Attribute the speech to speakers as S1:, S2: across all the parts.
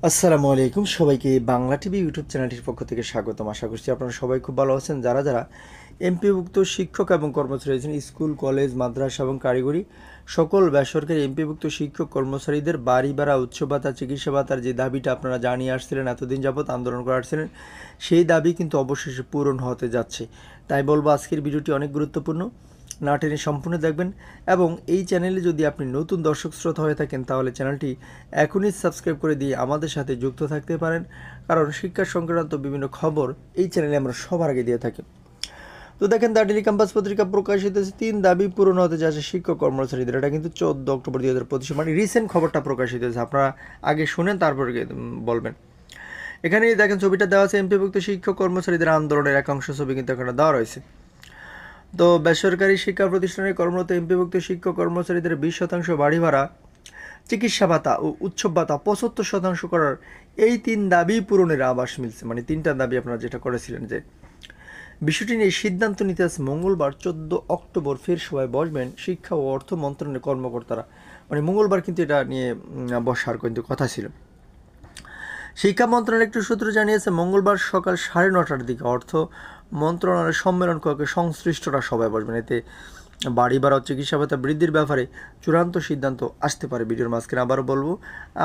S1: আসসালামু আলাইকুম সবাইকে বাংলা টিভি ইউটিউব চ্যানেলটির পক্ষ থেকে স্বাগতম। আশা করছি আপনারা সবাই খুব ভালো আছেন। যারা যারা এমপিভুক্ত শিক্ষক এবং কর্মচারী রয়েছেন, স্কুল, কলেজ, মাদ্রাসা এবং কারিগরি সকল বেসরকারি এমপিভুক্ত শিক্ষক কর্মচারীদের বাড়ি ভাড়া, উৎসব ভাতা, চিকিৎসা ভাতার যে দাবিটা আপনারা জানিয়ে আসছিলেন, এতদিন যাবৎ আন্দোলন করে আসছিলেন, সেই দাবি কিন্তু অবশেষে পূরণ হতে যাচ্ছে। তাই বলবো আজকের ভিডিওটি অনেক গুরুত্বপূর্ণ, না টেনে সম্পূর্ণ দেখবেন। এবং এই চ্যানেলে যদি আপনি নতুন দর্শক শ্রোতা হয়ে থাকেন তাহলে চ্যানেলটি এখনই সাবস্ক্রাইব করে দিয়ে আমাদের সাথে যুক্ত থাকতে পারেন, কারণ শিক্ষা সংক্রান্ত বিভিন্ন খবর এই চ্যানেলে আমরা সবার আগে দিয়ে থাকি। তো দেখেন, দ্য ডেইলি ক্যাম্পাস পত্রিকা প্রকাশিত হয়েছে 3 দাবি পূরণ হতে যাচ্ছে শিক্ষক কর্মচারীদের। এটা কিন্তু 14 অক্টোবর 2025, মানে রিসেন্ট খবরটা প্রকাশিত হয়েছে। আপনারা আগে শুনেন তারপরে বলবেন। এখানে দেখেন ছবিটা দেওয়া আছে, এমপিভুক্ত শিক্ষক কর্মচারীদের আন্দোলনের একাংশ ছবি কিন্তু এখানে দেওয়া রয়েছে। তো বেসরকারি শিক্ষা প্রতিষ্ঠানে কর্মরত এমপিভুক্ত শিক্ষক কর্মচারীদের 20% বাড়ি ভাড়া, চিকিৎসা ভাতা ও উৎসব ভাতা 75% করার এই 3 দাবি পূরণের আভাস মিলছে। মানে 3টা দাবি আপনারা যেটা করেছিলেন, যে বিষয়টি নিয়ে সিদ্ধান্ত নিতে আজ মঙ্গলবার 14 অক্টোবর ফের সভায় বসবেন শিক্ষা ও অর্থ মন্ত্রণালয়ের কর্মকর্তারা। মানে মঙ্গলবার কিন্তু এটা নিয়ে বসার কিন্তু কথা ছিল। শিক্ষা মন্ত্রণালয়ের একটি সূত্র জানিয়েছে, মঙ্গলবার সকাল 9:30টার দিকে অর্থ মন্ত্রণালয়ের সম্মেলন কক্ষে সংশ্লিষ্টরা সভায় বসবেন। এতে বাড়ি ভাড়া ও চিকিৎসা ভাতা বৃদ্ধির ব্যাপারে চূড়ান্ত সিদ্ধান্ত আসতে পারে। ভিডিওর মাঝখানে আবারও বলবো,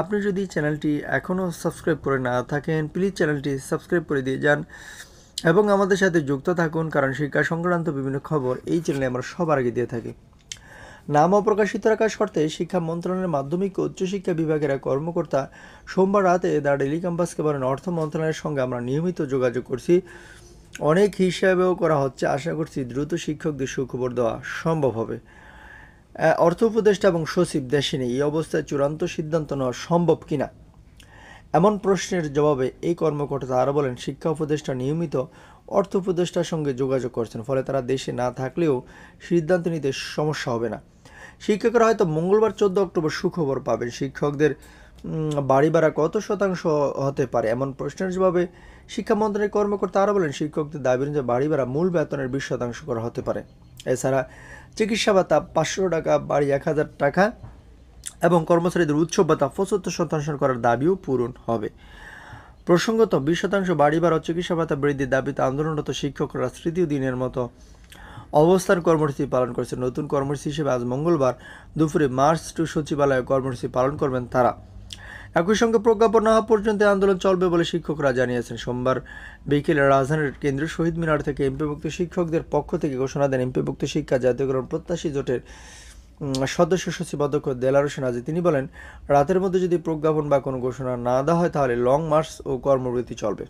S1: আপনি যদি চ্যানেলটি এখনও সাবস্ক্রাইব করে না থাকেন, প্লিজ চ্যানেলটি সাবস্ক্রাইব করে দিয়ে যান এবং আমাদের সাথে যুক্ত থাকুন, কারণ শিক্ষা সংক্রান্ত বিভিন্ন খবর এই চ্যানেলে আমরা সবার আগে দিয়ে থাকি। নাম অপ্রকাশিত রাখার শর্তে শিক্ষা মন্ত্রণালয়ের মাধ্যমিক ও উচ্চশিক্ষা বিভাগের এক কর্মকর্তা সোমবার রাতে দ্য ডেইলি ক্যাম্পাসকে বলেন, অর্থ মন্ত্রণালয়ের সঙ্গে আমরা নিয়মিত যোগাযোগ করছি, অনেক হিসাবেও করা হচ্ছে, আশা করছি দ্রুত শিক্ষকদের সুখবর দেওয়া সম্ভব হবে। অর্থ উপদেষ্টা এবং সচিব দেশে নেই, এই অবস্থায় চূড়ান্ত সিদ্ধান্ত নেওয়া সম্ভব কিনা এমন প্রশ্নের জবাবে এই কর্মকর্তা আরও বলেন, শিক্ষা উপদেষ্টা নিয়মিত অর্থ উপদেষ্টার সঙ্গে যোগাযোগ করছেন, ফলে তারা দেশে না থাকলেও সিদ্ধান্ত নিতে সমস্যা হবে না। শিক্ষকরা হয়তো মঙ্গলবার 14 অক্টোবর সুখবর পাবেন। শিক্ষকদের বাড়ি ভাড়া কত শতাংশ হতে পারে এমন প্রশ্নের জবাবে শিক্ষা মন্ত্রণালয়ের কর্মকর্তা আরও বলেন, শিক্ষকদের দাবি অনুযায়ী বাড়ি ভাড়া মূল বেতনের 20% করা হতে পারে। এছাড়া চিকিৎসা ভাতা 500 টাকা বাড়ি 1000 টাকা এবং কর্মচারীদের উৎসব ভাতা 75% করার দাবিও পূরণ হবে। প্রসঙ্গত 20% বাড়ি ভাড়া ও চিকিৎসা ভাতা বৃদ্ধির দাবিতে আন্দোলনরত শিক্ষকরা তৃতীয় দিনের মতো অবস্থান কর্মসূচি পালন করেছে। নতুন কর্মসূচি হিসেবে আজ মঙ্গলবার দুপুরে মার্চ টু সচিবালয়ে কর্মসূচি পালন করবেন তারা। একই সঙ্গে প্রজ্ঞাপন না হওয়া পর্যন্ত আন্দোলন চলবে বলে শিক্ষকরা জানিয়েছেন। সোমবার বিকেলে রাজধানীর কেন্দ্রীয় শহীদ মিনার থেকে এমপিভুক্ত শিক্ষকদের পক্ষ থেকে ঘোষণা দেন এমপিভুক্ত শিক্ষা জাতীয়করণ প্রত্যাশী জোটের সদস্য সচিব অধ্যক্ষ দেলার হোসেন আজি। তিনি বলেন, রাতের মধ্যে যদি প্রজ্ঞাপন বা কোনো ঘোষণা না দেওয়া হয় তাহলে লং মার্চ ও কর্মবিরতি চলবে।